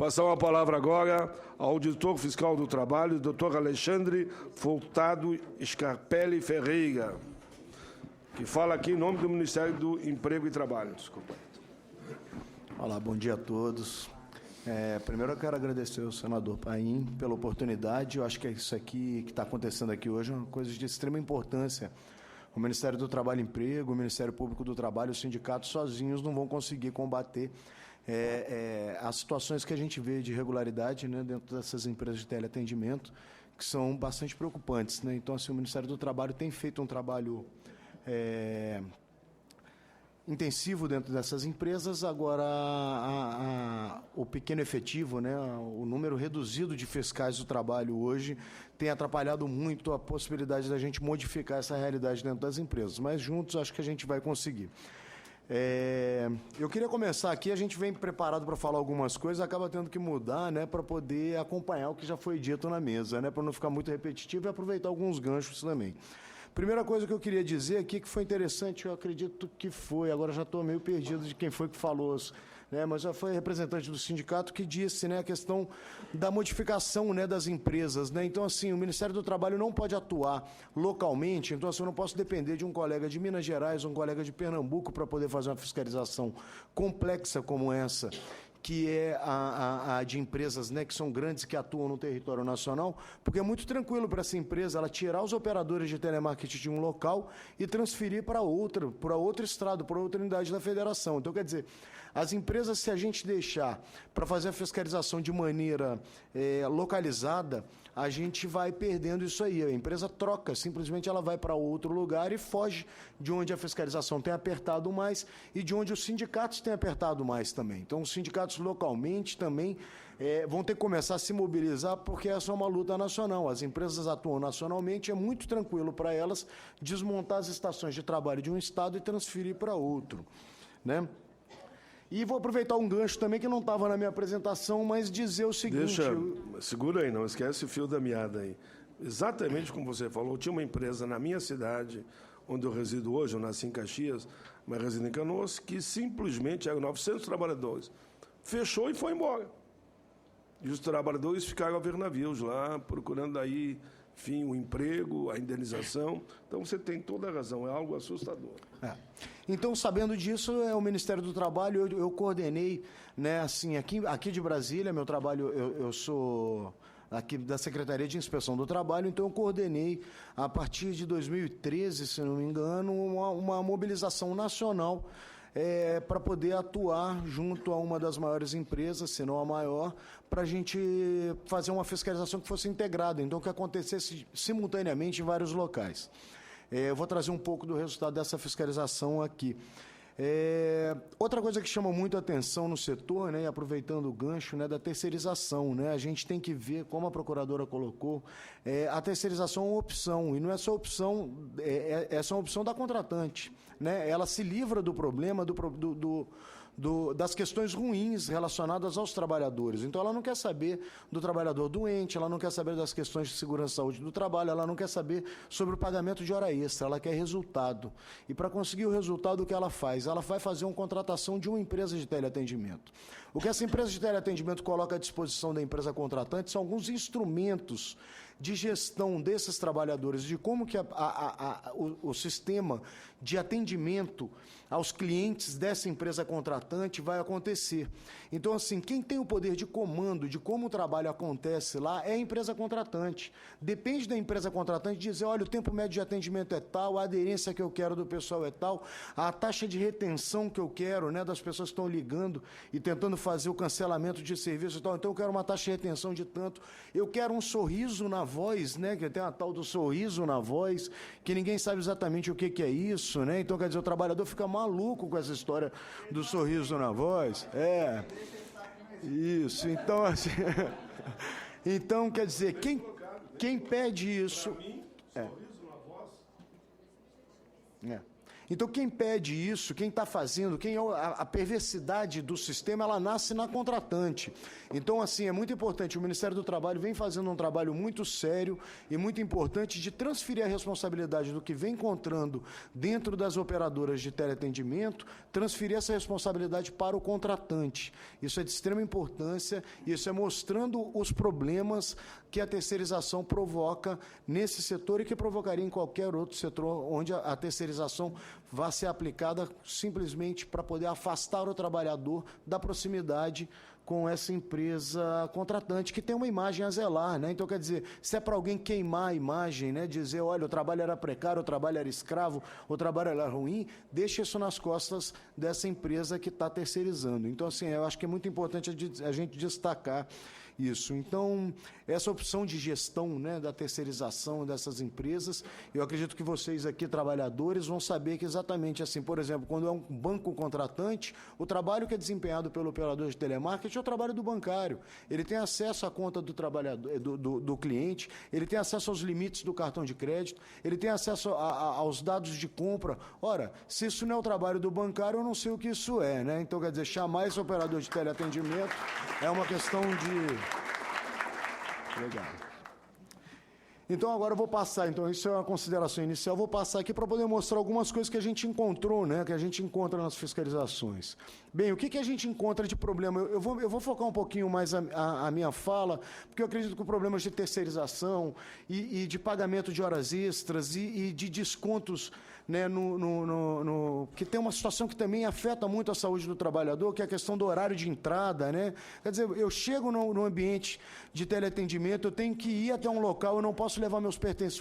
Passar a palavra agora ao auditor fiscal do trabalho, doutor Alexandre Furtado Scarpelli Ferreira, que fala aqui em nome do Ministério do Emprego e Trabalho. Desculpa. Olá, bom dia a todos. Primeiro eu quero agradecer ao senador Paim pela oportunidade. Eu acho que isso aqui que está acontecendo aqui hoje é uma coisa de extrema importância. O Ministério do Trabalho e Emprego, o Ministério Público do Trabalho, os sindicatos sozinhos não vão conseguir combater as situações que a gente vê de irregularidade, né, dentro dessas empresas de teleatendimento, que são bastante preocupantes, né? Então, assim, o Ministério do Trabalho tem feito um trabalho intensivo dentro dessas empresas. Agora, o pequeno efetivo, né, o número reduzido de fiscais do trabalho hoje tem atrapalhado muito a possibilidade da gente modificar essa realidade dentro das empresas, mas juntos acho que a gente vai conseguir. Eu queria começar aqui, a gente vem preparado para falar algumas coisas, acaba tendo que mudar, né, para poder acompanhar o que já foi dito na mesa, né, para não ficar muito repetitivo e aproveitar alguns ganchos também. Primeira coisa que eu queria dizer aqui, que foi interessante, eu acredito que foi, agora já estou meio perdido de quem foi que falou, né, mas já foi representante do sindicato que disse, né, a questão da modificação, né, das empresas, né? Então, assim, o Ministério do Trabalho não pode atuar localmente, então, assim, eu não posso depender de um colega de Minas Gerais, um colega de Pernambuco para poder fazer uma fiscalização complexa como essa, que é a de empresas, né, que são grandes, que atuam no território nacional, porque é muito tranquilo para essa empresa ela tirar os operadores de telemarketing de um local e transferir para outro estado, para outra unidade da federação. Então, quer dizer, as empresas, se a gente deixar para fazer a fiscalização de maneira localizada, a gente vai perdendo isso aí. A empresa troca, simplesmente ela vai para outro lugar e foge de onde a fiscalização tem apertado mais e de onde os sindicatos têm apertado mais também. Então, os sindicatos localmente também vão ter que começar a se mobilizar, porque essa é uma luta nacional. As empresas atuam nacionalmente, é muito tranquilo para elas desmontar as estações de trabalho de um estado e transferir para outro, né? E vou aproveitar um gancho também que não estava na minha apresentação, mas dizer o seguinte... Segura aí, não esquece o fio da meada aí. Exatamente como você falou, tinha uma empresa na minha cidade, onde eu resido hoje, eu nasci em Caxias, mas resido em Canoas, que simplesmente eram 900 trabalhadores. Fechou e foi embora. E os trabalhadores ficaram a ver navios lá, procurando aí, enfim, o emprego, a indenização. Então, você tem toda a razão, é algo assustador. Então, sabendo disso, o Ministério do Trabalho, eu coordenei, né, assim, aqui de Brasília, meu trabalho, eu sou aqui da Secretaria de Inspeção do Trabalho, então eu coordenei, a partir de 2013, se não me engano, uma mobilização nacional para poder atuar junto a uma das maiores empresas, se não a maior, para a gente fazer uma fiscalização que fosse integrada, então que acontecesse simultaneamente em vários locais. Eu vou trazer um pouco do resultado dessa fiscalização aqui. Outra coisa que chama muito a atenção no setor, né, e aproveitando o gancho, né, da terceirização, né, a gente tem que ver, como a procuradora colocou, a terceirização é uma opção, e não é só opção, essa é uma opção da contratante, né, ela se livra do problema das questões ruins relacionadas aos trabalhadores. Então, ela não quer saber do trabalhador doente, ela não quer saber das questões de segurança e saúde do trabalho, ela não quer saber sobre o pagamento de hora extra, ela quer resultado. E, para conseguir o resultado, o que ela faz? Ela vai fazer uma contratação de uma empresa de teleatendimento. O que essa empresa de teleatendimento coloca à disposição da empresa contratante são alguns instrumentos de gestão desses trabalhadores, de como que o sistema de atendimento aos clientes dessa empresa contratante vai acontecer. Então, assim, quem tem o poder de comando de como o trabalho acontece lá é a empresa contratante. Depende da empresa contratante dizer, olha, o tempo médio de atendimento é tal, a aderência que eu quero do pessoal é tal, a taxa de retenção que eu quero, né, das pessoas que estão ligando e tentando fazer o cancelamento de serviço e tal, então eu quero uma taxa de retenção de tanto, eu quero um sorriso na voz, né, que tem a tal do sorriso na voz, que ninguém sabe exatamente o que é isso, né, então quer dizer, o trabalhador fica maluco com essa história do sorriso na voz, isso, então assim, então quer dizer, quem pede isso... Então, quem pede isso, quem está fazendo, a perversidade do sistema, ela nasce na contratante. Então, assim, é muito importante, o Ministério do Trabalho vem fazendo um trabalho muito sério e muito importante de transferir a responsabilidade do que vem encontrando dentro das operadoras de teleatendimento, transferir essa responsabilidade para o contratante. Isso é de extrema importância, isso é mostrando os problemas que a terceirização provoca nesse setor e que provocaria em qualquer outro setor onde a terceirização vá ser aplicada simplesmente para poder afastar o trabalhador da proximidade com essa empresa contratante, que tem uma imagem a zelar, né? Então, quer dizer, se é para alguém queimar a imagem, né? Dizer, olha, o trabalho era precário, o trabalho era escravo, o trabalho era ruim, deixa isso nas costas dessa empresa que está terceirizando. Então, assim, eu acho que é muito importante a gente destacar isso. Então, essa opção de gestão, né, da terceirização dessas empresas, eu acredito que vocês aqui, trabalhadores, vão saber que exatamente assim, por exemplo, quando é um banco contratante, o trabalho que é desempenhado pelo operador de telemarketing é o trabalho do bancário. Ele tem acesso à conta do trabalhador, do cliente, ele tem acesso aos limites do cartão de crédito, ele tem acesso aos dados de compra. Ora, se isso não é o trabalho do bancário, eu não sei o que isso é, né? Então, quer dizer, chamar esse operador de teleatendimento é uma questão de... Legal. Então, agora eu vou passar, então, isso é uma consideração inicial, vou passar aqui para poder mostrar algumas coisas que a gente encontrou, né, que a gente encontra nas fiscalizações. Bem, o que a gente encontra de problema? Eu vou focar um pouquinho mais a minha fala, porque eu acredito que problemas de terceirização e de pagamento de horas extras e de descontos, né, que tem uma situação que também afeta muito a saúde do trabalhador, que é a questão do horário de entrada, né? Quer dizer, eu chego no ambiente de teleatendimento, eu tenho que ir até um local, eu não posso levar meus pertences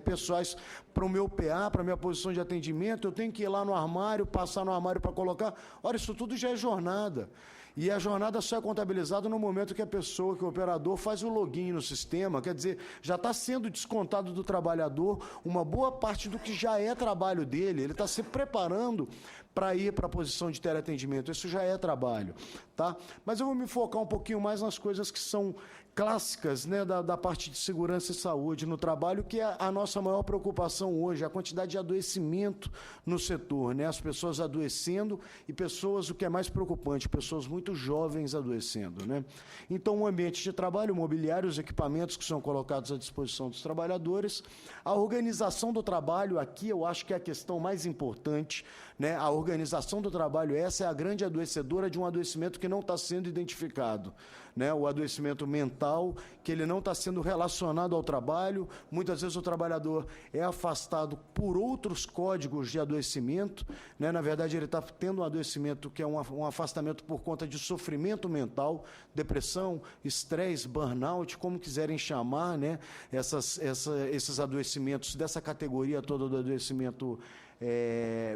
pessoais para o meu PA, para a minha posição de atendimento, eu tenho que ir lá no armário, passar no armário para colocar. Ora, isso tudo já é jornada. E a jornada só é contabilizada no momento que a pessoa, que o operador, faz o login no sistema, quer dizer, já está sendo descontado do trabalhador uma boa parte do que já é trabalho dele, ele está se preparando para ir para a posição de teleatendimento, isso já é trabalho, tá? Mas eu vou me focar um pouquinho mais nas coisas que são clássicas, né, da parte de segurança e saúde no trabalho, que é a nossa maior preocupação hoje, a quantidade de adoecimento no setor, né, as pessoas adoecendo e pessoas, o que é mais preocupante, pessoas muito jovens adoecendo, né. Então, o ambiente de trabalho, o mobiliário, os equipamentos que são colocados à disposição dos trabalhadores, a organização do trabalho, aqui eu acho que é a questão mais importante, né, a organização do trabalho, essa é a grande adoecedora de um adoecimento que não está sendo identificado, né, o adoecimento mental, que ele não está sendo relacionado ao trabalho, muitas vezes o trabalhador é afastado por outros códigos de adoecimento, né, na verdade ele está tendo um adoecimento que é um afastamento por conta de sofrimento mental, depressão, estresse, burnout, como quiserem chamar, né, esses adoecimentos dessa categoria toda do adoecimento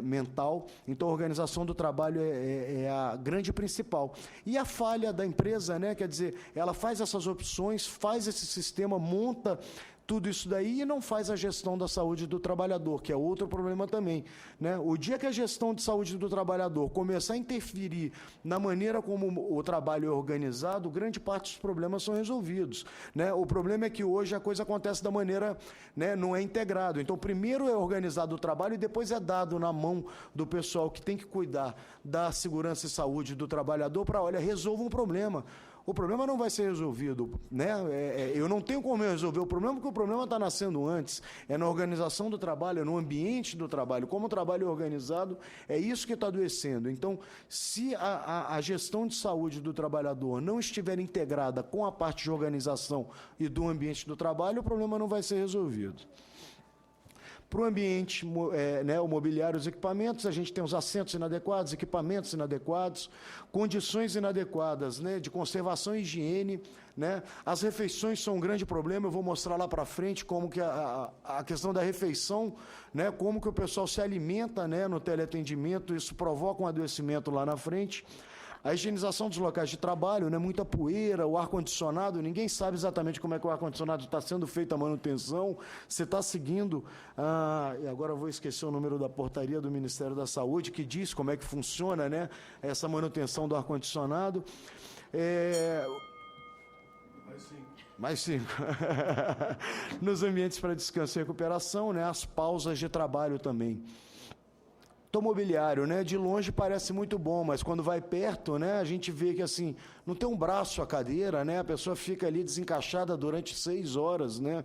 mental. Então, a organização do trabalho é a grande principal. E a falha da empresa, né, quer dizer, ela faz essas opções, faz esse sistema, monta tudo isso daí e não faz a gestão da saúde do trabalhador, que é outro problema também, né? O dia que a gestão de saúde do trabalhador começar a interferir na maneira como o trabalho é organizado, grande parte dos problemas são resolvidos, né? O problema é que hoje a coisa acontece da maneira, né, não é integrado. Então, primeiro é organizado o trabalho e depois é dado na mão do pessoal que tem que cuidar da segurança e saúde do trabalhador para, olha, resolva um problema. O problema não vai ser resolvido, né? Eu não tenho como resolver o problema, porque o problema está nascendo antes. É na organização do trabalho, é no ambiente do trabalho. Como o trabalho é organizado, é isso que está adoecendo. Então, se a gestão de saúde do trabalhador não estiver integrada com a parte de organização e do ambiente do trabalho, o problema não vai ser resolvido. Para o ambiente, né, o mobiliário, os equipamentos, a gente tem os assentos inadequados, equipamentos inadequados, condições inadequadas, né, de conservação e higiene, né? As refeições são um grande problema, eu vou mostrar lá para frente como que a questão da refeição, né, como que o pessoal se alimenta, né, no teleatendimento, isso provoca um adoecimento lá na frente. A higienização dos locais de trabalho, né, muita poeira, o ar-condicionado, ninguém sabe exatamente como é que o ar-condicionado está sendo feita a manutenção, você está seguindo, e agora eu vou esquecer o número da portaria do Ministério da Saúde, que diz como é que funciona, né, essa manutenção do ar-condicionado. Mais 5. Nos ambientes para descanso e recuperação, né, as pausas de trabalho também. setor mobiliário, né? De longe parece muito bom, mas quando vai perto, né? A gente vê que, assim, não tem um braço a cadeira, né? A pessoa fica ali desencaixada durante 6 horas, né?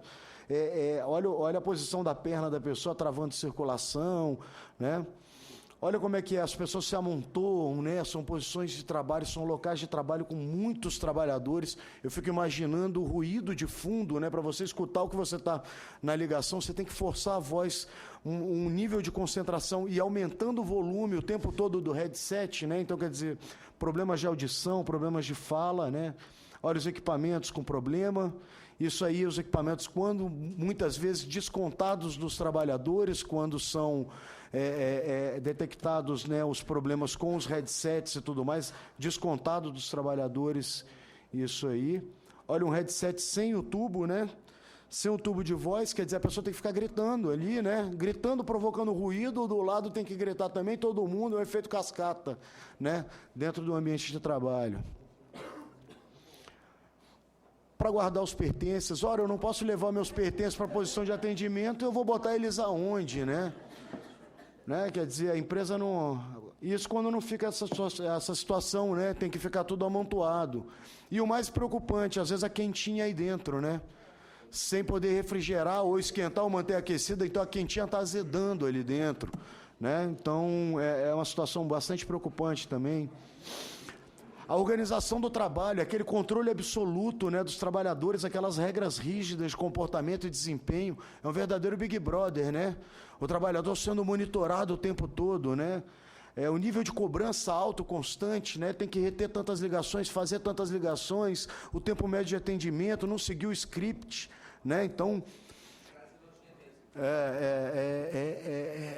Olha a posição da perna da pessoa travando circulação, né? Olha como é que as pessoas se amontoam, né? São posições de trabalho, são locais de trabalho com muitos trabalhadores. Eu fico imaginando o ruído de fundo, né? Para você escutar o que você está na ligação, você tem que forçar a voz, um nível de concentração e aumentando o volume o tempo todo do headset, né? Então, quer dizer, problemas de audição, problemas de fala, né? Olha os equipamentos com problema. Isso aí, os equipamentos, quando muitas vezes descontados dos trabalhadores, quando são detectados, né, os problemas com os headsets e tudo mais, descontado dos trabalhadores, isso aí. Olha, um headset sem o tubo, né? Sem o tubo de voz, quer dizer, a pessoa tem que ficar gritando ali, né? Gritando, provocando ruído, do lado tem que gritar também, todo mundo, é um efeito cascata, né? Dentro do ambiente de trabalho. Para guardar os pertences, ora, eu não posso levar meus pertences para a posição de atendimento, eu vou botar eles aonde, né? Quer dizer, a empresa não... Isso quando não fica essa situação, né? Tem que ficar tudo amontoado. E o mais preocupante, às vezes a quentinha aí dentro, né? Sem poder refrigerar ou esquentar ou manter aquecida, então a quentinha está azedando ali dentro, né? Então, é uma situação bastante preocupante também. A organização do trabalho, aquele controle absoluto, né, dos trabalhadores, aquelas regras rígidas de comportamento e desempenho, é um verdadeiro Big Brother, né? O trabalhador sendo monitorado o tempo todo, né? O nível de cobrança alto, constante, né? Tem que reter tantas ligações, fazer tantas ligações, o tempo médio de atendimento, não seguir o script, né? Então,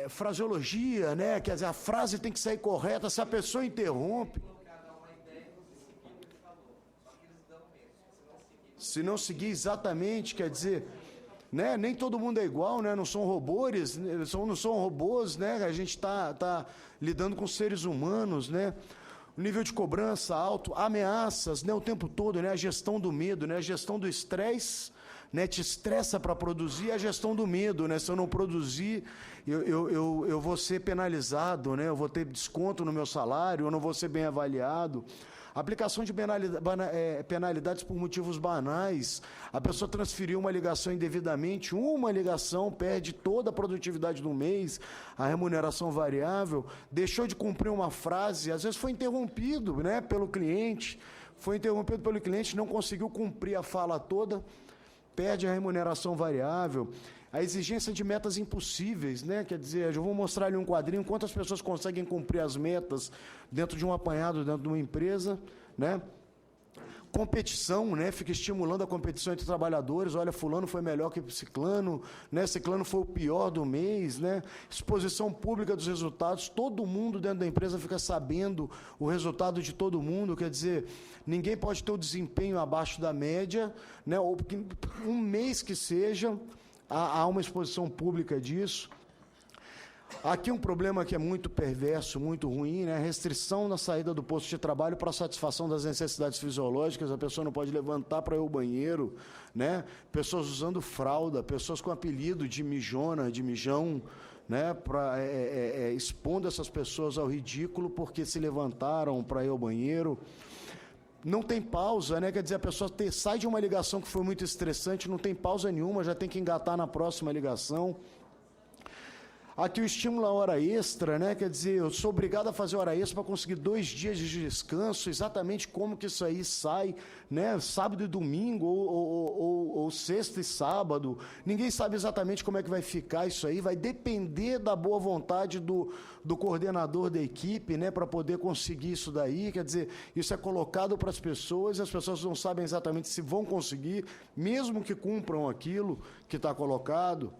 fraseologia, né? Quer dizer, a frase tem que sair correta, se a pessoa interrompe... Se não seguir exatamente, quer dizer, né? Nem todo mundo é igual, né? Não são robôs, não são robôs, né? A gente tá lidando com seres humanos, né? O nível de cobrança alto, ameaças, né? O tempo todo, né? A gestão do medo, né? A gestão do estresse, né? Te estressa para produzir, a gestão do medo, né? Se eu não produzir, eu vou ser penalizado, né? Eu vou ter desconto no meu salário, eu não vou ser bem avaliado. Aplicação de penalidades por motivos banais. A pessoa transferiu uma ligação indevidamente, uma ligação perde toda a produtividade do mês, a remuneração variável, deixou de cumprir uma frase, às vezes foi interrompido, né, pelo cliente, não conseguiu cumprir a fala toda, perde a remuneração variável. A exigência de metas impossíveis, né? Quer dizer, eu vou mostrar ali um quadrinho, quantas pessoas conseguem cumprir as metas dentro de um apanhado, dentro de uma empresa, né? Competição, né? Fica estimulando a competição entre trabalhadores, olha, fulano foi melhor que ciclano, né? Ciclano foi o pior do mês, né? Exposição pública dos resultados, todo mundo dentro da empresa fica sabendo o resultado de todo mundo, quer dizer, ninguém pode ter o desempenho abaixo da média, né? Ou um mês que seja... Há uma exposição pública disso. Aqui um problema que é muito perverso, muito ruim, né? Restrição na saída do posto de trabalho para satisfação das necessidades fisiológicas, a pessoa não pode levantar para ir ao banheiro, né? Pessoas usando fralda, pessoas com apelido de mijona, de mijão, né? Expondo essas pessoas ao ridículo porque se levantaram para ir ao banheiro. Não tem pausa, né? Quer dizer, a pessoa sai de uma ligação que foi muito estressante, não tem pausa nenhuma, já tem que engatar na próxima ligação. Aqui o estímulo à hora extra, né? Quer dizer, eu sou obrigado a fazer hora extra para conseguir 2 dias de descanso, exatamente como que isso aí sai, né? Sábado e domingo, ou sexta e sábado. Ninguém sabe exatamente como é que vai ficar isso aí, vai depender da boa vontade do coordenador da equipe, né? Para poder conseguir isso daí, quer dizer, isso é colocado para as pessoas, e as pessoas não sabem exatamente se vão conseguir, mesmo que cumpram aquilo que está colocado.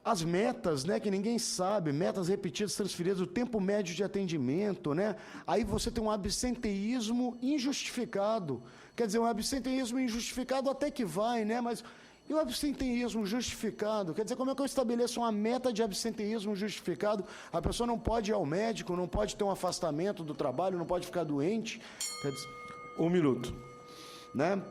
As metas, né, que ninguém sabe, metas repetidas, transferidas, o tempo médio de atendimento, né? Aí você tem um absenteísmo injustificado. Quer dizer, um absenteísmo injustificado até que vai, né? Mas e o absenteísmo justificado? Quer dizer, como é que eu estabeleço uma meta de absenteísmo justificado? A pessoa não pode ir ao médico, não pode ter um afastamento do trabalho, não pode ficar doente. Quer dizer, 1 minuto. Né?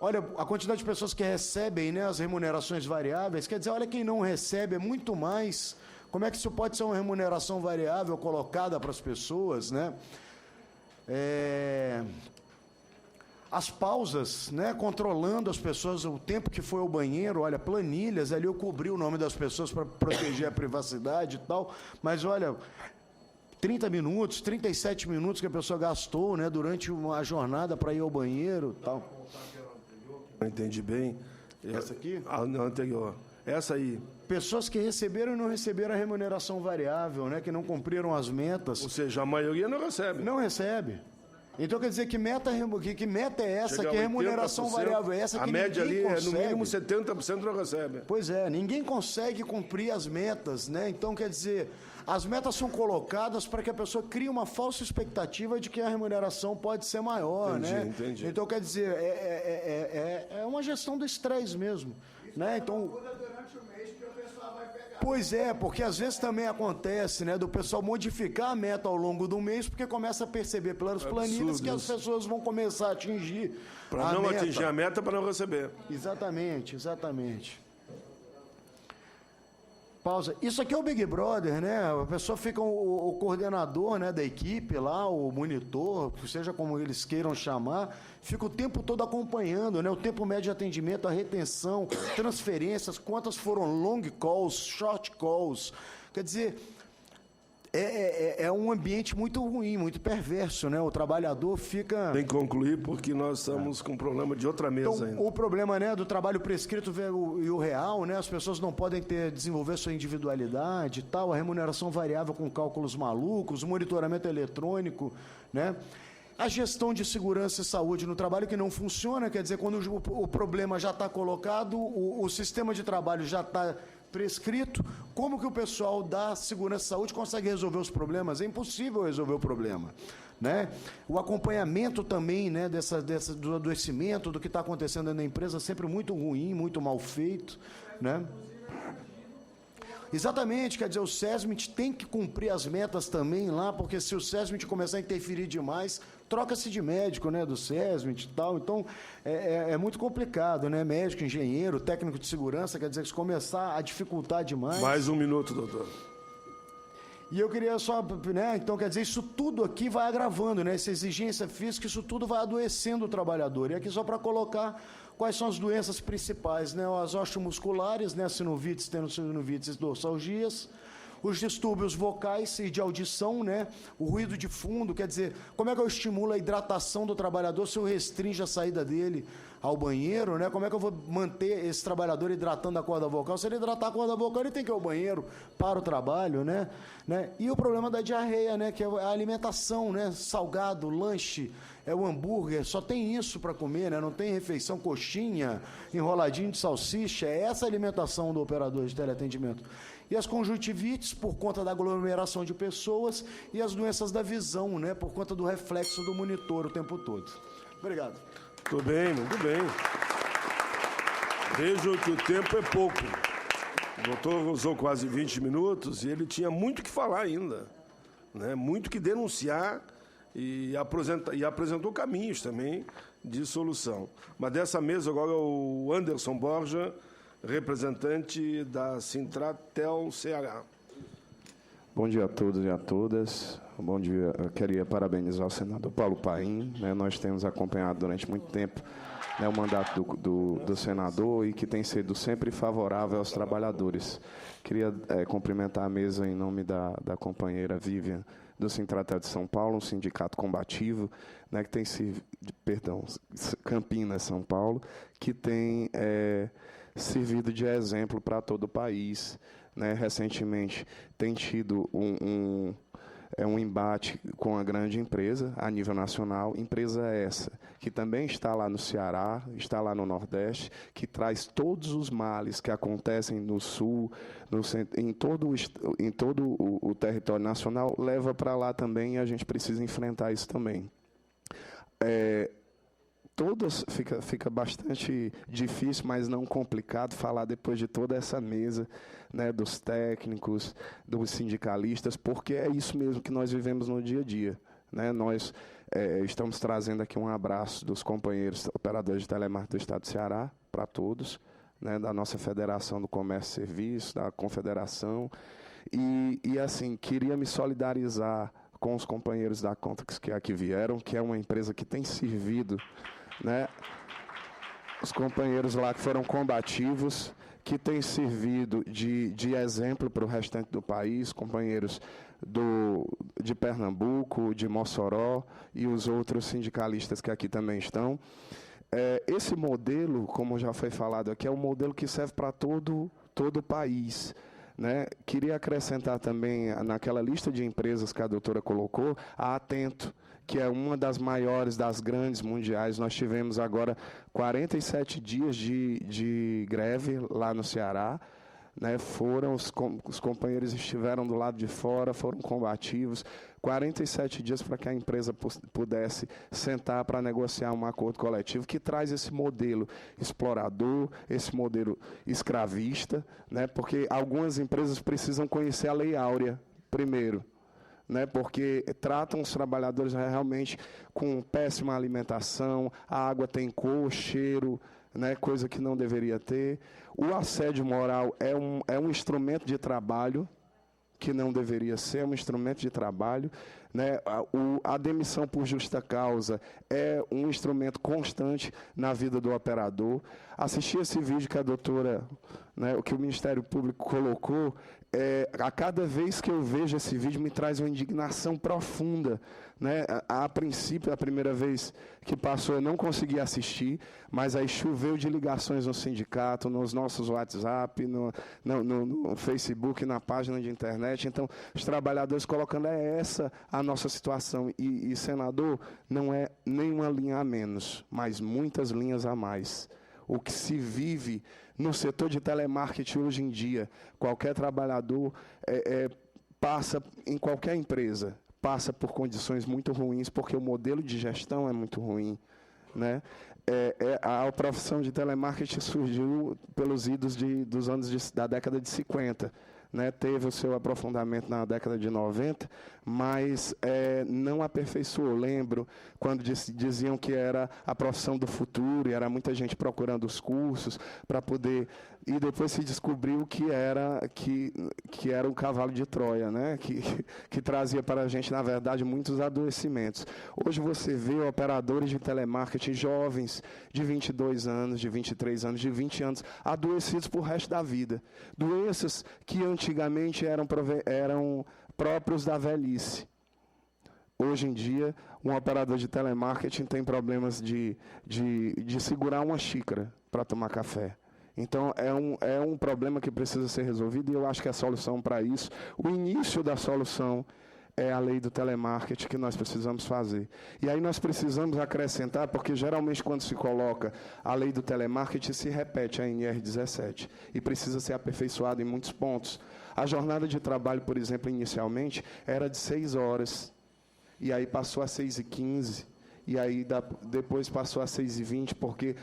Olha, a quantidade de pessoas que recebem, né, as remunerações variáveis, quer dizer, olha, quem não recebe é muito mais Como é que isso pode ser uma remuneração variável colocada para as pessoas, né? As pausas, né, controlando as pessoas, o tempo que foi ao banheiro, olha, planilhas, ali eu cobri o nome das pessoas para proteger a privacidade e tal, mas olha, 30 minutos, 37 minutos que a pessoa gastou, né, durante uma jornada para ir ao banheiro e tal. Não entendi bem. Essa aqui? A anterior. Essa aí. Pessoas que receberam e não receberam a remuneração variável, né, que não cumpriram as metas. Ou seja, a maioria não recebe. Não recebe. Então, quer dizer, que meta é essa? Chega Que remuneração variável é essa que a média ali consegue. é, no mínimo, 70% não recebe. Pois é, ninguém consegue cumprir as metas, né? Então, quer dizer, as metas são colocadas para que a pessoa crie uma falsa expectativa de que a remuneração pode ser maior, né? Entendi. Então, quer dizer, é uma gestão do estresse mesmo, né? Então... Pois é, porque às vezes também acontece, né, do pessoal modificar a meta ao longo do mês, porque começa a perceber pelas planilhas que as pessoas vão começar a atingir para não atingir a meta, para não receber. Exatamente, exatamente. Pausa. Isso aqui é o Big Brother, né? A pessoa fica o coordenador, né, da equipe lá, o monitor, seja como eles queiram chamar, fica o tempo todo acompanhando, né? O tempo médio de atendimento, a retenção, transferências, quantas foram long calls, short calls. Quer dizer, é um ambiente muito ruim, muito perverso, né? O trabalhador fica... Tem que concluir, porque nós estamos com um problema de outra mesa então, ainda. O problema, né, do trabalho prescrito e o real, né? As pessoas não podem desenvolver sua individualidade e tal, a remuneração variável com cálculos malucos, o monitoramento eletrônico, né? A gestão de segurança e saúde no trabalho que não funciona, quer dizer, quando o problema já está colocado, o sistema de trabalho já está prescrito, como que o pessoal da segurança e saúde consegue resolver os problemas? É impossível resolver o problema, né? O acompanhamento também, né, do adoecimento, do que está acontecendo na empresa, sempre muito ruim, muito mal feito, né? Exatamente, quer dizer, o SESMIT tem que cumprir as metas também lá, porque se o SESMIT começar a interferir demais, troca-se de médico, né, do SESMIT e tal, então é muito complicado, né, médico, engenheiro, técnico de segurança, quer dizer, que se começar a dificultar demais... Mais um minuto, doutor. E eu queria só, né, então, quer dizer, isso tudo aqui vai agravando, né, essa exigência física, isso tudo vai adoecendo o trabalhador, e aqui só para colocar... Quais são as doenças principais, né? As osteomusculares, né? Sinovites, tendinossinovites e dorsalgias, os distúrbios vocais e de audição, né? O ruído de fundo, quer dizer, como é que eu estimulo a hidratação do trabalhador se eu restringo a saída dele ao banheiro, né? Como é que eu vou manter esse trabalhador hidratando a corda vocal? Se ele hidratar a corda vocal, ele tem que ir ao banheiro para o trabalho, né? E o problema da diarreia, né? Que é a alimentação, né? Salgado, lanche, é o hambúrguer, só tem isso para comer, né? Não tem refeição, coxinha, enroladinho de salsicha, é essa a alimentação do operador de teleatendimento. E as conjuntivites, por conta da aglomeração de pessoas, e as doenças da visão, né? Por conta do reflexo do monitor o tempo todo. Obrigado. Muito bem, muito bem. Vejo que o tempo é pouco. O doutor usou quase 20 minutos e ele tinha muito que falar ainda, né? Muito que denunciar e apresentou caminhos também de solução. Mas dessa mesa agora o Anderson Borja, representante da Sintratel Ceará. Bom dia a todos e a todas. Bom dia. Eu queria parabenizar o senador Paulo Paim, né? Nós temos acompanhado durante muito tempo, né, o mandato do senador e que tem sido sempre favorável aos trabalhadores. Queria cumprimentar a mesa em nome da companheira Vivian, do Sintratel de São Paulo, um sindicato combativo, né, que tem Campinas, São Paulo, que tem servido de exemplo para todo o país, né? Recentemente tem tido um embate com a grande empresa a nível nacional, empresa essa que também está lá no Ceará, está lá no Nordeste, que traz todos os males que acontecem no Sul, em todo o território nacional, leva para lá também e a gente precisa enfrentar isso também. Fica bastante difícil, mas não complicado, falar depois de toda essa mesa, né, dos técnicos, dos sindicalistas, porque é isso mesmo que nós vivemos no dia a dia, né? Nós estamos trazendo aqui um abraço dos companheiros operadores de telemarketing do Estado do Ceará, para todos, né, da nossa Federação do Comércio e Serviços, da Confederação, E assim, queria me solidarizar com os companheiros da Contax que aqui vieram, que é uma empresa que tem servido, né, os companheiros lá que foram combativos, que tem servido de exemplo para o restante do país, companheiros de Pernambuco, de Mossoró e os outros sindicalistas que aqui também estão. Esse modelo, como já foi falado aqui, é um modelo que serve para todo o país, né? Queria acrescentar também, naquela lista de empresas que a doutora colocou, a Atento, que é uma das maiores, das grandes mundiais. Nós tivemos agora 47 dias de greve lá no Ceará, né? Os companheiros estiveram do lado de fora, foram combativos, 47 dias para que a empresa pudesse sentar para negociar um acordo coletivo que traz esse modelo explorador, esse modelo escravista, né? Porque algumas empresas precisam conhecer a Lei Áurea primeiro, né, porque tratam os trabalhadores realmente com péssima alimentação, a água tem cor, cheiro, né, coisa que não deveria ter. O assédio moral é um instrumento de trabalho que não deveria ser, um instrumento de trabalho, né? A demissão por justa causa é um instrumento constante na vida do operador. Assistir esse vídeo que a doutora, né, o que o Ministério Público colocou, a cada vez que eu vejo esse vídeo me traz uma indignação profunda, né? A princípio, a primeira vez que passou eu não consegui assistir, mas aí choveu de ligações no sindicato, nos nossos WhatsApp, no Facebook, na página de internet. Então, os trabalhadores colocando essa a nossa situação. E, senador, não é nenhuma linha a menos, mas muitas linhas a mais. O que se vive no setor de telemarketing hoje em dia, qualquer trabalhador passa em qualquer empresa, passa por condições muito ruins, porque o modelo de gestão é muito ruim, né? A profissão de telemarketing surgiu pelos idos dos anos da década de 50, né? Teve o seu aprofundamento na década de 90, mas não aperfeiçoou. Lembro quando diziam que era a profissão do futuro, e era muita gente procurando os cursos para poder... E depois se descobriu que era o cavalo de Troia, né? Que trazia para a gente, na verdade, muitos adoecimentos. Hoje você vê operadores de telemarketing jovens de 22 anos, de 23 anos, de 20 anos, adoecidos por resto da vida. Doenças que antigamente eram próprios da velhice. Hoje em dia, um operador de telemarketing tem problemas de segurar uma xícara para tomar café. Então, é um problema que precisa ser resolvido, e eu acho que a solução para isso, o início da solução, é a lei do telemarketing que nós precisamos fazer. E aí nós precisamos acrescentar, porque geralmente quando se coloca a lei do telemarketing, se repete a NR17, e precisa ser aperfeiçoada em muitos pontos. A jornada de trabalho, por exemplo, inicialmente, era de 6 horas, e aí passou a 6h15, e aí depois passou a 6h20, porque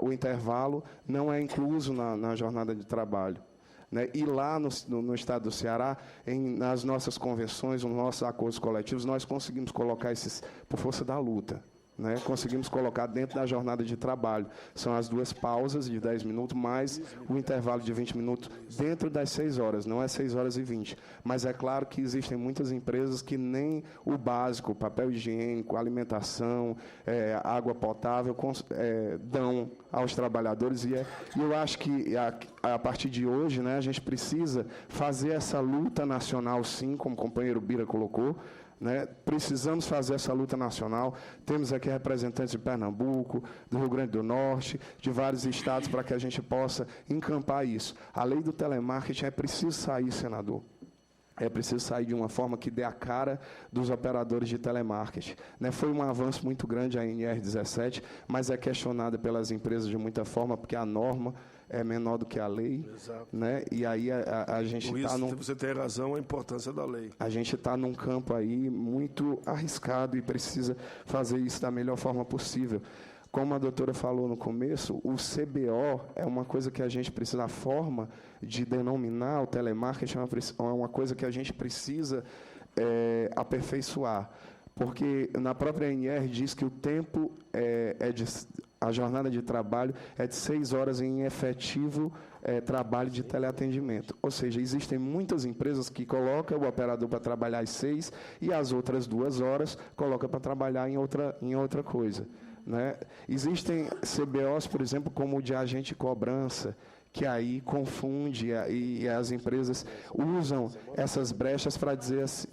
o intervalo não é incluso na jornada de trabalho, né? E lá no estado do Ceará, nas nossas convenções, nos nossos acordos coletivos, nós conseguimos colocar esses, por força da luta, né? Conseguimos colocar dentro da jornada de trabalho. São as 2 pausas de 10 minutos, mais o intervalo de 20 minutos dentro das 6 horas, não é 6h20. Mas é claro que existem muitas empresas que nem o básico, papel higiênico, alimentação, água potável, dão aos trabalhadores. E eu acho que a partir de hoje, né, a gente precisa fazer essa luta nacional, sim, como o companheiro Bira colocou, né? Precisamos fazer essa luta nacional. Temos aqui representantes de Pernambuco, do Rio Grande do Norte, de vários estados, para que a gente possa encampar isso. A lei do telemarketing é preciso sair, senador. É preciso sair de uma forma que dê a cara dos operadores de telemarketing, né? Foi um avanço muito grande a NR17, mas é questionada pelas empresas de muita forma, porque a norma é menor do que a lei. Exato. Né? E aí a gente está num... Você tem razão, a importância da lei. A gente está num campo aí muito arriscado e precisa fazer isso da melhor forma possível. Como a doutora falou no começo, o CBO é uma coisa que a gente precisa, a forma de denominar o telemarketing é uma coisa que a gente precisa aperfeiçoar. Porque na própria ANR diz que o tempo a jornada de trabalho é de 6 horas em efetivo trabalho de teleatendimento. Ou seja, existem muitas empresas que colocam o operador para trabalhar às 6 e as outras 2 horas colocam para trabalhar em outra coisa. Né? Existem CBOs, por exemplo, como o de agente de cobrança, que aí confunde e as empresas usam essas brechas para dizer assim,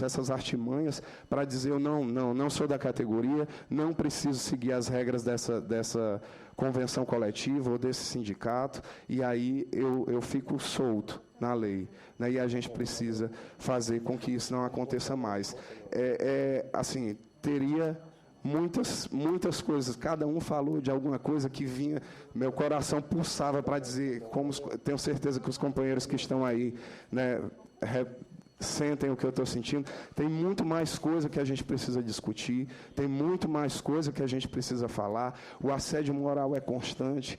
essas artimanhas para dizer eu não sou da categoria, não preciso seguir as regras dessa convenção coletiva ou desse sindicato, e aí eu fico solto na lei. Né? E a gente precisa fazer com que isso não aconteça mais. Assim, teria muitas coisas, cada um falou de alguma coisa que vinha, meu coração pulsava para dizer, tenho certeza que os companheiros que estão aí, né, sentem o que eu estou sentindo. Tem muito mais coisa que a gente precisa discutir, tem muito mais coisa que a gente precisa falar. O assédio moral é constante,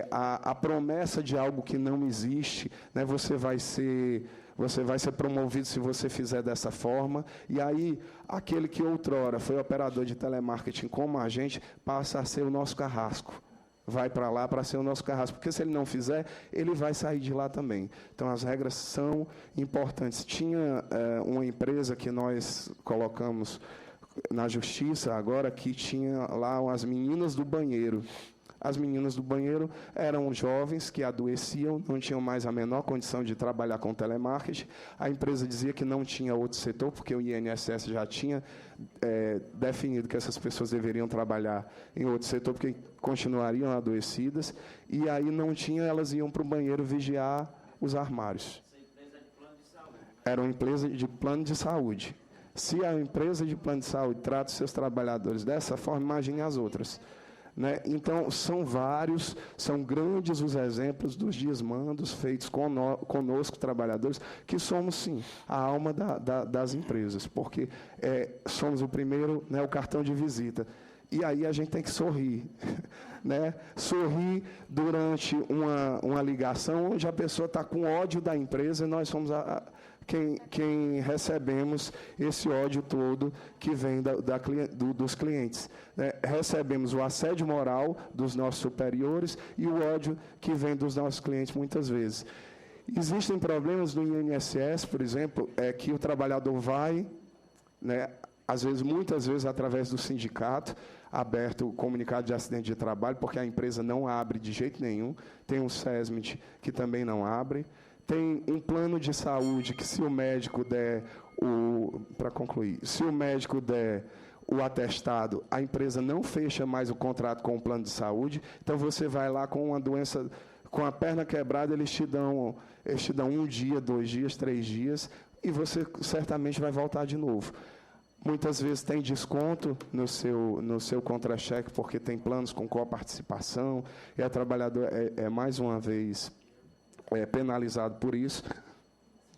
a promessa de algo que não existe, né, você vai ser promovido se você fizer dessa forma, e aí aquele que outrora foi operador de telemarketing como a gente, passa a ser o nosso carrasco. Vai para lá para ser o nosso carrasco, porque se ele não fizer, ele vai sair de lá também. Então, as regras são importantes. Tinha uma empresa que nós colocamos na justiça agora, que tinha lá as meninas do banheiro. As meninas do banheiro eram jovens que adoeciam, não tinham mais a menor condição de trabalhar com telemarketing. A empresa dizia que não tinha outro setor, porque o INSS já tinha definido que essas pessoas deveriam trabalhar em outro setor, porque continuariam adoecidas. E aí não tinha, elas iam para o banheiro vigiar os armários. Essa empresa de plano de saúde. Era uma empresa de plano de saúde. Se a empresa de plano de saúde trata os seus trabalhadores dessa forma, imagine as outras. Né? Então, são grandes os exemplos dos desmandos feitos conosco, trabalhadores, que somos, sim, a alma das empresas, porque somos o primeiro, né, o cartão de visita. E aí a gente tem que sorrir. Né? Sorrir durante uma ligação onde a pessoa está com ódio da empresa e nós somos quem recebemos esse ódio todo que vem dos clientes. Né? Recebemos o assédio moral dos nossos superiores e o ódio que vem dos nossos clientes muitas vezes. Existem problemas no INSS, por exemplo, que o trabalhador vai, né, muitas vezes através do sindicato, aberto o comunicado de acidente de trabalho, porque a empresa não abre de jeito nenhum, tem um SESMIT que também não abre. Tem um plano de saúde que, se o médico der se o médico der o atestado, a empresa não fecha mais o contrato com o plano de saúde. Então, você vai lá com uma doença, com a perna quebrada, eles te dão 1 dia, 2 dias, 3 dias, e você certamente vai voltar de novo. Muitas vezes tem desconto no seu contra-cheque, porque tem planos com coparticipação, e a trabalhadora mais uma vez penalizado por isso,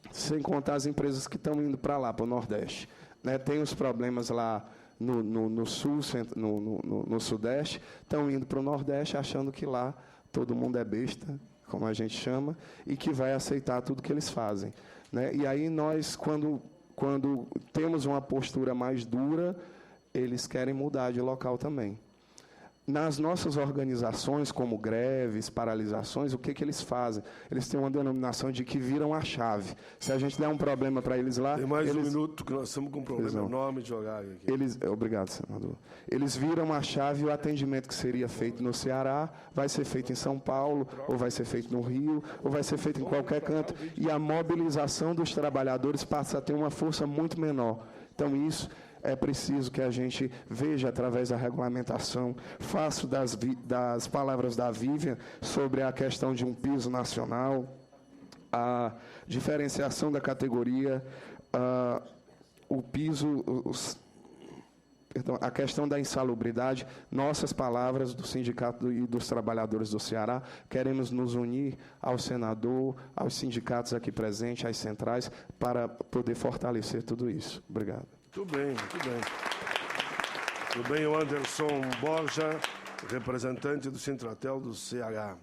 sem contar as empresas que estão indo para lá, para o Nordeste. Né? Tem os problemas lá no Sul, no Sudeste, estão indo para o Nordeste achando que lá todo mundo é besta, como a gente chama, e que vai aceitar tudo que eles fazem. Né? E aí nós, quando temos uma postura mais dura, eles querem mudar de local também. Nas nossas organizações, como greves, paralisações, o que eles fazem? Eles têm uma denominação de que viram a chave. Se a gente der um problema para eles lá... Tem mais um minuto, que nós estamos com um problema enorme de horário aqui. Obrigado, senador. Eles viram a chave e o atendimento que seria feito no Ceará vai ser feito em São Paulo, ou vai ser feito no Rio, ou vai ser feito em qualquer canto, e a mobilização dos trabalhadores passa a ter uma força muito menor. Então, isso... é preciso que a gente veja através da regulamentação, faço das palavras da Vivian sobre a questão de um piso nacional, a diferenciação da categoria, o piso, a questão da insalubridade. Nossas palavras do Sindicato e dos Trabalhadores do Ceará, queremos nos unir ao senador, aos sindicatos aqui presentes, às centrais, para poder fortalecer tudo isso. Obrigado. Muito bem, muito bem. Muito bem, o Anderson Borja, representante do Sintratel do Ceará.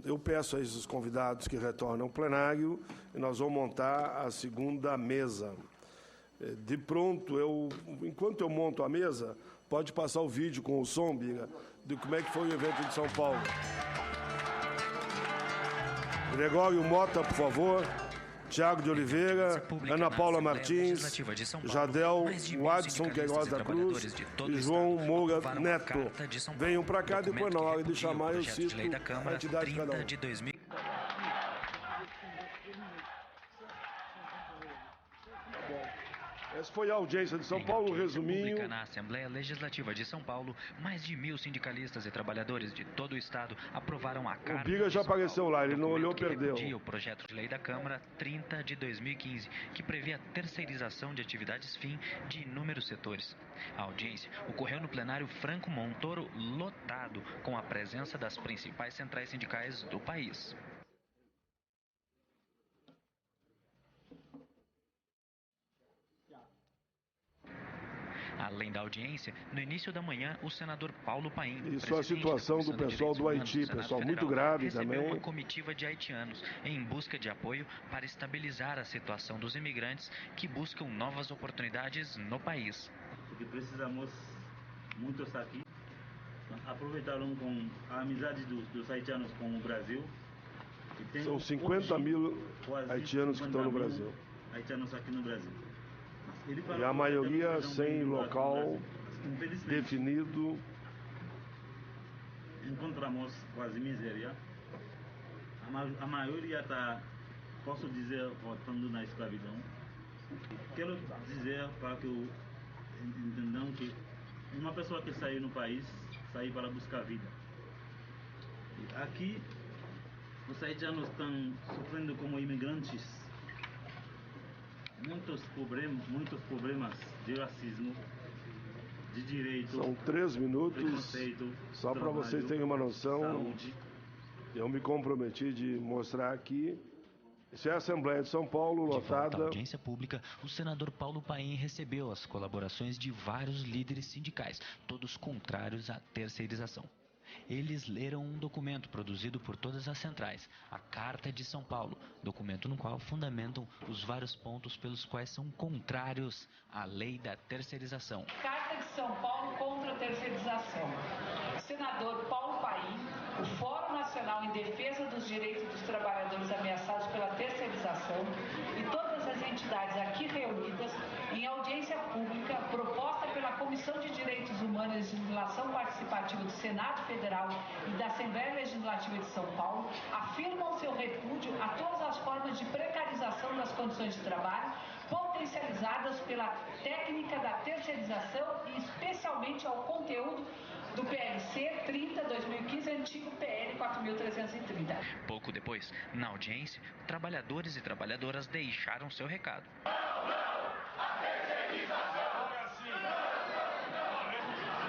Eu peço a esses convidados que retornem ao plenário e nós vamos montar a segunda mesa. De pronto, enquanto eu monto a mesa, Pode passar o vídeo com o som, Biga, de como é que foi o evento de São Paulo. Gregório Mota, por favor. Tiago de Oliveira, Ana Paula Martins, Jadel Wadson Queiroz da Cruz e João Moura Neto. Venham para cá, depois na hora de chamar eu cito a entidade de cada um. Essa foi a audiência de São Paulo, resuminho. Na Assembleia Legislativa de São Paulo, mais de 1.000 sindicalistas e trabalhadores de todo o estado aprovaram a Carta. O Biga já apareceu lá, ele não olhou, perdeu. O projeto de lei da Câmara 30 de 2015, que prevê a terceirização de atividades fim de inúmeros setores. A audiência ocorreu no plenário Franco Montoro, lotado, com a presença das principais centrais sindicais do país. Além da audiência, no início da manhã, o senador Paulo Paim, isso é a situação do pessoal do Haiti, pessoal muito grave também. Recebeu uma comitiva de haitianos em busca de apoio para estabilizar a situação dos imigrantes que buscam novas oportunidades no país. Porque precisamos muitos aqui aproveitaram com a amizade dos haitianos com o Brasil. São 50 mil haitianos que estão no Brasil. Haitianos aqui no Brasil. E a maioria sem local definido. Encontramos quase miséria. A maioria está, posso dizer, voltando na escravidão. Quero dizer para que entendam que uma pessoa que saiu no país, saiu para buscar vida. E aqui, os haitianos estão sofrendo como imigrantes. Muitos problemas de racismo, de direito. São 3 minutos, só para vocês terem uma noção. Saúde. Eu me comprometi de mostrar aqui. Isso é a Assembleia de São Paulo, lotada. Na audiência pública, o senador Paulo Paim recebeu as colaborações de vários líderes sindicais, todos contrários à terceirização. Eles leram um documento produzido por todas as centrais, a Carta de São Paulo, documento no qual fundamentam os vários pontos pelos quais são contrários à lei da terceirização. Carta de São Paulo contra a terceirização. Senador Paulo Paim, o Fórum Nacional em Defesa dos Direitos dos Trabalhadores Ameaçados pela Terceirização e todas as entidades aqui reunidas em audiência pública proposta pela Comissão de Direitos Humanos e Legislação Participativa do Senado Federal e da Assembleia Legislativa de São Paulo afirmam seu repúdio a todas as formas de precarização das condições de trabalho potencializadas pela técnica da terceirização e especialmente ao conteúdo do PLC 30/2015, antigo PL 4.330. Pouco depois, na audiência, trabalhadores e trabalhadoras deixaram seu recado.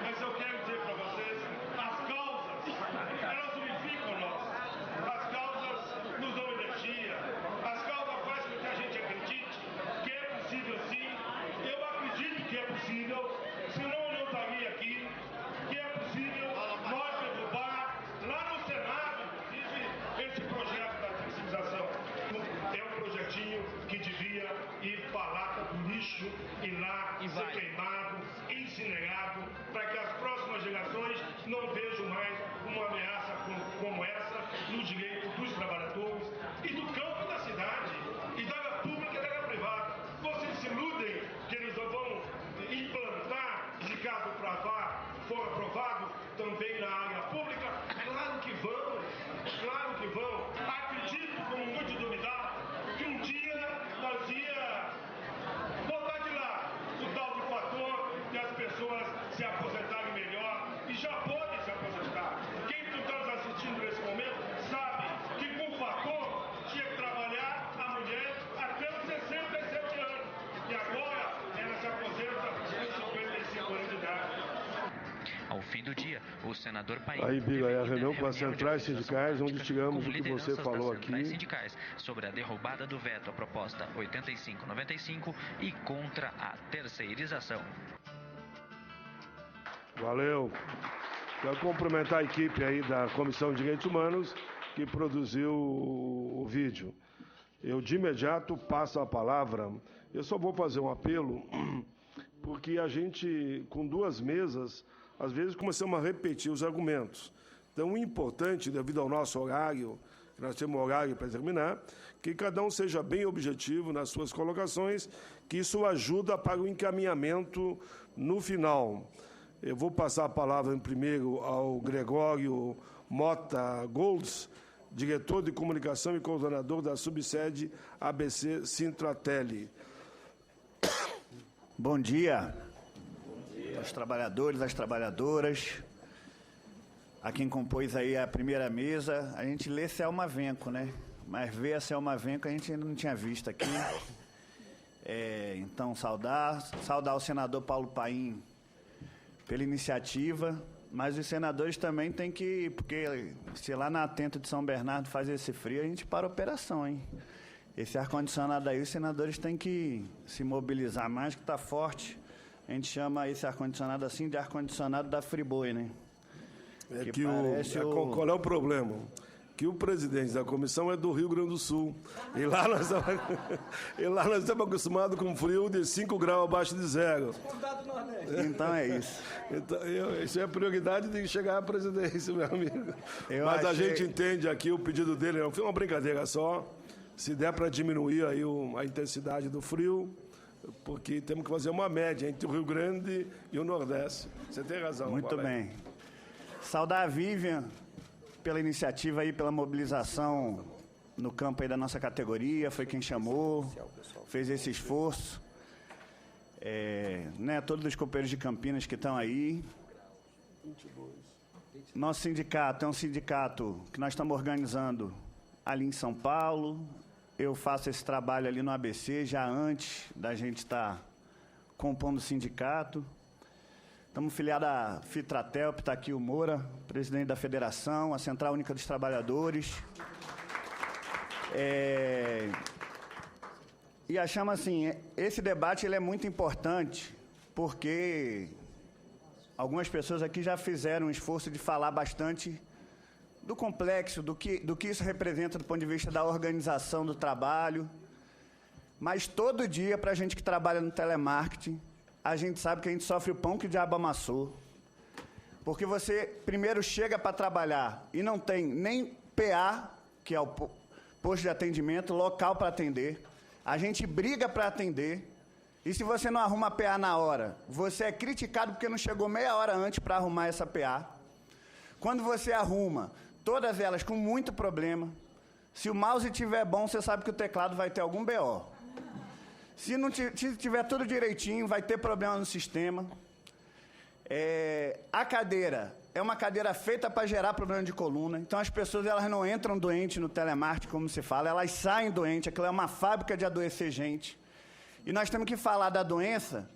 Mas eu quero dizer para vocês, as causas, elas unificam nós. As causas nos dão energia. As causas fazem com que a gente acredite que é possível sim. Eu acredito que é possível, senão eu não estaria aqui. Que é possível nós derrubar lá no Senado, inclusive, esse projeto da terceirização. É um projetinho que devia ir para a lata do lixo e lá ser queimado, incinerado, para que as próximas gerações não vejam mais uma ameaça como essa no direito dos trabalhadores e do campo da cidade, e da área pública e da área privada. Vocês se iludem que eles vão implantar, se caso for aprovado, também na área pública? Claro que vão, claro que vão. Acredito, como muito duvidar, que um dia nós ia botar de lado o tal de fator de as pessoas se aposentarem melhor, e já podem se aposentar. Quem está nos assistindo nesse momento sabe que com o fator tinha que trabalhar a mulher até os 67 anos. E agora ela se aposenta com 55 anos de idade. Ao fim do dia, o senador Paim... Aí, Biga, é a reunião com as centrais sindicais, onde tivemos o que você falou aqui. Sindicais sobre a derrubada do veto à proposta 8595 e contra a terceirização. Valeu. Quero cumprimentar a equipe aí da Comissão de Direitos Humanos que produziu o vídeo. Eu, de imediato, passo a palavra. Eu só vou fazer um apelo porque a gente, com duas mesas, às vezes começamos a repetir os argumentos. Então, o importante, devido ao nosso horário, nós temos um horário para terminar, que cada um seja bem objetivo nas suas colocações, que isso ajuda para o encaminhamento no final. Eu vou passar a palavra primeiro ao Gregório Mota Golds, diretor de comunicação e coordenador da subsede ABC Sintratelli. Bom dia aos trabalhadores, às trabalhadoras, a quem compôs aí a primeira mesa. A gente lê Selma Venco, né? Mas ver a Selma Venco a gente ainda não tinha visto aqui. Então, saudar o senador Paulo Paim pela iniciativa, mas os senadores também têm que, porque se lá na Atento de São Bernardo faz esse frio, a gente para a operação, hein? Esse ar-condicionado aí, os senadores têm que se mobilizar mais, que está forte. A gente chama esse ar-condicionado assim de ar-condicionado da Friboi, né? Qual é o problema? Que o presidente da comissão é do Rio Grande do Sul. E lá nós estamos acostumados com frio de 5 graus abaixo de zero. Então é isso. Então, isso é a prioridade de chegar à presidência, meu amigo. Mas a gente entende aqui o pedido dele, não foi uma brincadeira só. Se der para diminuir aí a intensidade do frio, porque temos que fazer uma média entre o Rio Grande e o Nordeste. Você tem razão. Muito bem. Saudar a Vivian pela iniciativa aí, pela mobilização no campo aí da nossa categoria, foi quem chamou, fez esse esforço. Todos os companheiros de Campinas que estão aí. Nosso sindicato é um sindicato que nós estamos organizando ali em São Paulo. Eu faço esse trabalho ali no ABC, já antes da gente estar compondo o sindicato. Estamos filiados à Fitratel, está aqui o Moura, presidente da federação, a Central Única dos Trabalhadores. E achamos assim, esse debate ele é muito importante, porque algumas pessoas aqui já fizeram um esforço de falar bastante do complexo, do que isso representa do ponto de vista da organização do trabalho. Mas todo dia, para a gente que trabalha no telemarketing, a gente sabe que a gente sofre o pão que o diabo amassou. Porque você primeiro chega para trabalhar e não tem nem PA, que é o posto de atendimento, local para atender. A gente briga para atender. E se você não arruma a PA na hora, você é criticado porque não chegou meia hora antes para arrumar essa PA. Quando você arruma, todas elas com muito problema. Se o mouse estiver bom, você sabe que o teclado vai ter algum BO. Se tiver tudo direitinho, vai ter problema no sistema. A cadeira é uma cadeira feita para gerar problema de coluna. Então, as pessoas elas não entram doentes no telemarketing, como se fala, elas saem doentes. Aquilo é uma fábrica de adoecer gente. E nós temos que falar da doença,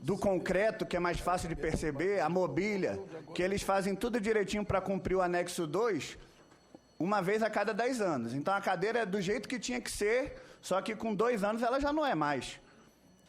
do concreto, que é mais fácil de perceber, a mobília, que eles fazem tudo direitinho para cumprir o anexo 2, uma vez a cada 10 anos. Então, a cadeira é do jeito que tinha que ser, só que com 2 anos ela já não é mais.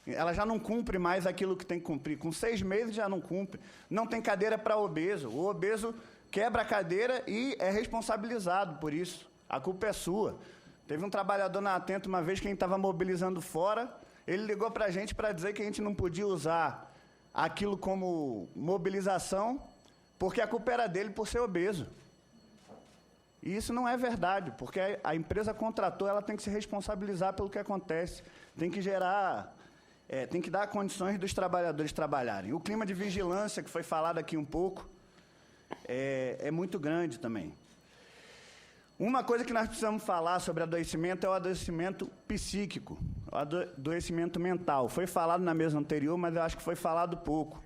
Ela já não cumpre mais aquilo que tem que cumprir. Com 6 meses já não cumpre. Não tem cadeira para obeso. O obeso quebra a cadeira e é responsabilizado por isso. A culpa é sua. Teve um trabalhador na Atento uma vez que a gente estava mobilizando fora, ele ligou para a gente para dizer que a gente não podia usar aquilo como mobilização, porque a culpa era dele por ser obeso. E isso não é verdade, porque a empresa contratou, ela tem que se responsabilizar pelo que acontece, tem que gerar, tem que dar condições dos trabalhadores trabalharem. O clima de vigilância, que foi falado aqui um pouco, é muito grande também. Uma coisa que nós precisamos falar sobre adoecimento é o adoecimento psíquico, o adoecimento mental. Foi falado na mesa anterior, mas eu acho que foi falado pouco,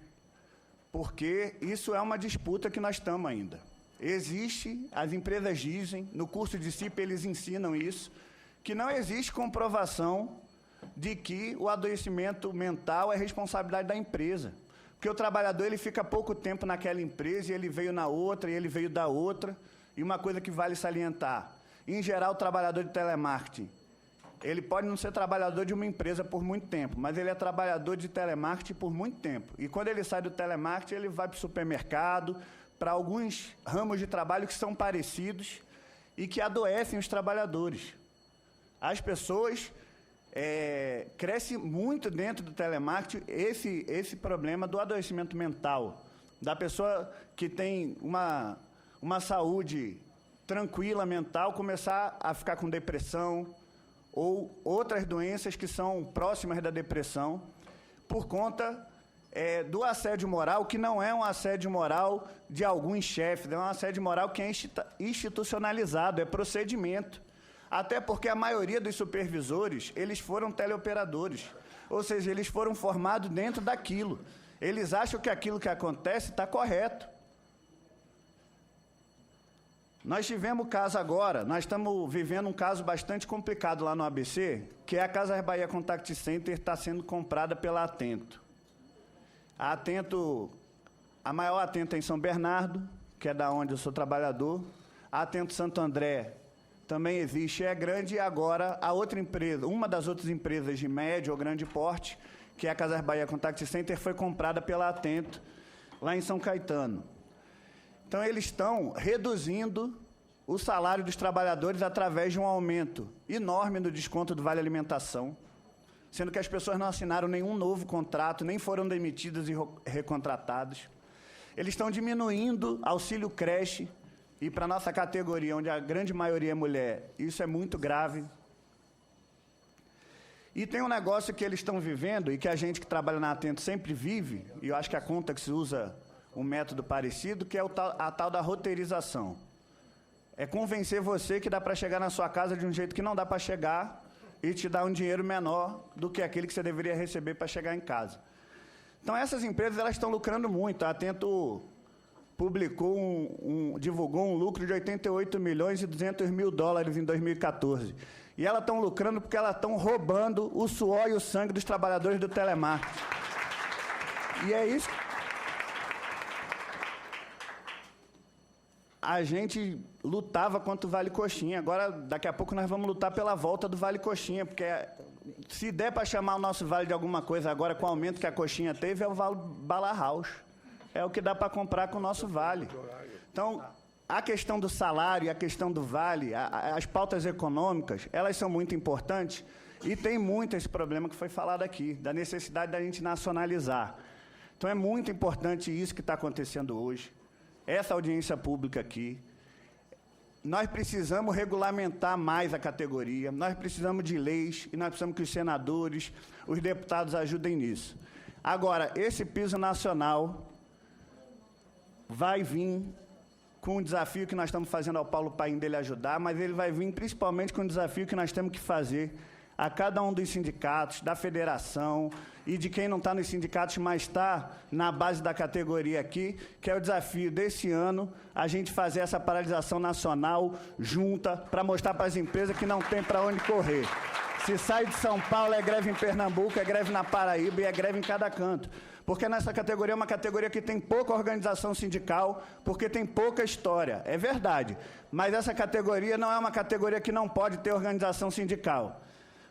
porque isso é uma disputa que nós estamos ainda. Existe, as empresas dizem, no curso de CIP eles ensinam isso, que não existe comprovação de que o adoecimento mental é responsabilidade da empresa. Porque o trabalhador ele fica pouco tempo naquela empresa e ele veio na outra e ele veio da outra. E uma coisa que vale salientar, em geral o trabalhador de telemarketing, ele pode não ser trabalhador de uma empresa por muito tempo, mas ele é trabalhador de telemarketing por muito tempo. E quando ele sai do telemarketing, ele vai para o supermercado, para alguns ramos de trabalho que são parecidos e que adoecem os trabalhadores. As pessoas cresce muito dentro do telemarketing esse problema do adoecimento mental, da pessoa que tem uma saúde tranquila mental começar a ficar com depressão ou outras doenças que são próximas da depressão, por conta do assédio moral, que não é um assédio moral de alguns chefes, é um assédio moral que é institucionalizado, é procedimento. Até porque a maioria dos supervisores, eles foram teleoperadores, ou seja, eles foram formados dentro daquilo. Eles acham que aquilo que acontece está correto. Nós tivemos caso agora, nós estamos vivendo um caso bastante complicado lá no ABC, que é a Casas Bahia Contact Center está sendo comprada pela Atento. A Atento, a maior Atento é em São Bernardo, que é da onde eu sou trabalhador. A Atento Santo André também existe, é grande, e agora a outra empresa, uma das outras empresas de médio ou grande porte, que é a Casas Bahia Contact Center, foi comprada pela Atento, lá em São Caetano. Então, eles estão reduzindo o salário dos trabalhadores através de um aumento enorme no desconto do Vale Alimentação, sendo que as pessoas não assinaram nenhum novo contrato, nem foram demitidas e recontratadas. Eles estão diminuindo auxílio creche, e para a nossa categoria, onde a grande maioria é mulher, isso é muito grave. E tem um negócio que eles estão vivendo, e que a gente que trabalha na Atento sempre vive, e eu acho que a Contax usa um método parecido, que é a tal da roteirização. É convencer você que dá para chegar na sua casa de um jeito que não dá para chegar e te dar um dinheiro menor do que aquele que você deveria receber para chegar em casa. Então, essas empresas elas estão lucrando muito. A Atento divulgou um lucro de 88 milhões e 200 mil dólares em 2014. E elas estão lucrando porque elas estão roubando o suor e o sangue dos trabalhadores do telemarketing. E é isso. A gente lutava contra o Vale Coxinha. Agora, daqui a pouco, nós vamos lutar pela volta do Vale Coxinha, porque se der para chamar o nosso Vale de alguma coisa agora, com o aumento que a Coxinha teve, é o Vale Bala House. É o que dá para comprar com o nosso Vale. Então, a questão do salário, a questão do Vale, as pautas econômicas, elas são muito importantes e tem muito esse problema que foi falado aqui, da necessidade da gente nacionalizar. Então, é muito importante isso que está acontecendo hoje. Essa audiência pública aqui, nós precisamos regulamentar mais a categoria, nós precisamos de leis e nós precisamos que os senadores, os deputados ajudem nisso. Agora, esse piso nacional vai vir com um desafio que nós estamos fazendo ao Paulo Paim dele ajudar, mas ele vai vir principalmente com um desafio que nós temos que fazer a cada um dos sindicatos, da federação e de quem não está nos sindicatos, mas está na base da categoria aqui, que é o desafio desse ano, a gente fazer essa paralisação nacional junta para mostrar para as empresas que não tem para onde correr. Se sai de São Paulo, é greve em Pernambuco, é greve na Paraíba e é greve em cada canto. Porque nessa categoria é uma categoria que tem pouca organização sindical, porque tem pouca história. É verdade. Mas essa categoria não é uma categoria que não pode ter organização sindical.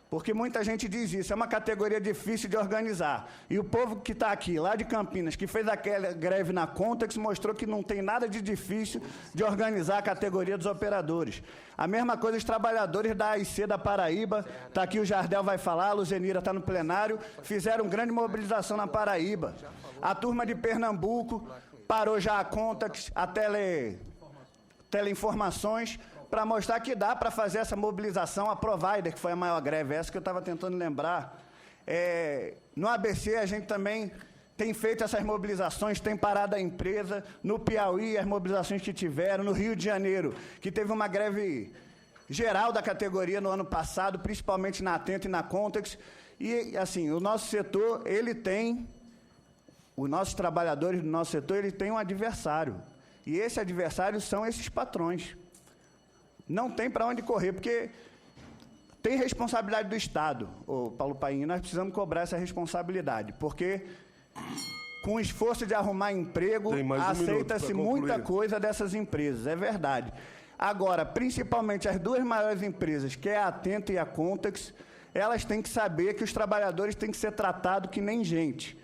Porque muita gente diz isso, é uma categoria difícil de organizar. E o povo que está aqui, lá de Campinas, que fez aquela greve na Contax, mostrou que não tem nada de difícil de organizar a categoria dos operadores. A mesma coisa os trabalhadores da AIC da Paraíba, está aqui o Jardel vai falar, a Luzenira está no plenário, fizeram grande mobilização na Paraíba. A turma de Pernambuco parou já a Contax, a Teleinformações, para mostrar que dá para fazer essa mobilização. A Provider, que foi a maior greve, essa que eu estava tentando lembrar. No ABC, a gente também tem feito essas mobilizações, tem parado a empresa. No Piauí, as mobilizações que tiveram. No Rio de Janeiro, que teve uma greve geral da categoria no ano passado, principalmente na Atento e na Contax. E, assim, o nosso setor, os nossos trabalhadores do nosso setor, eles têm um adversário. E esse adversário são esses patrões. Não tem para onde correr, porque tem responsabilidade do Estado, Paulo Paim, nós precisamos cobrar essa responsabilidade, porque com o esforço de arrumar emprego, aceita-se muita coisa dessas empresas, é verdade. Agora, principalmente as duas maiores empresas, que é a Atento e a Contax, elas têm que saber que os trabalhadores têm que ser tratados que nem gente.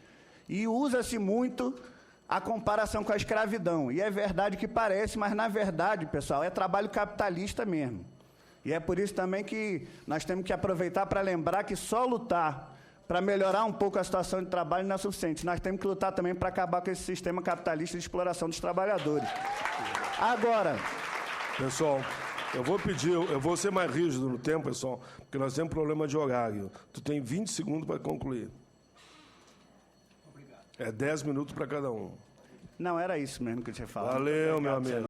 E usa-se muito a comparação com a escravidão. E é verdade que parece, mas, na verdade, pessoal, é trabalho capitalista mesmo. E é por isso também que nós temos que aproveitar para lembrar que só lutar para melhorar um pouco a situação de trabalho não é suficiente. Nós temos que lutar também para acabar com esse sistema capitalista de exploração dos trabalhadores. Agora, Pessoal, eu vou ser mais rígido no tempo, pessoal, porque nós temos problema de horário. Tu tem 20 segundos para concluir. É 10 minutos para cada um. não era isso mesmo que eu tinha falado. Valeu, meu amigo.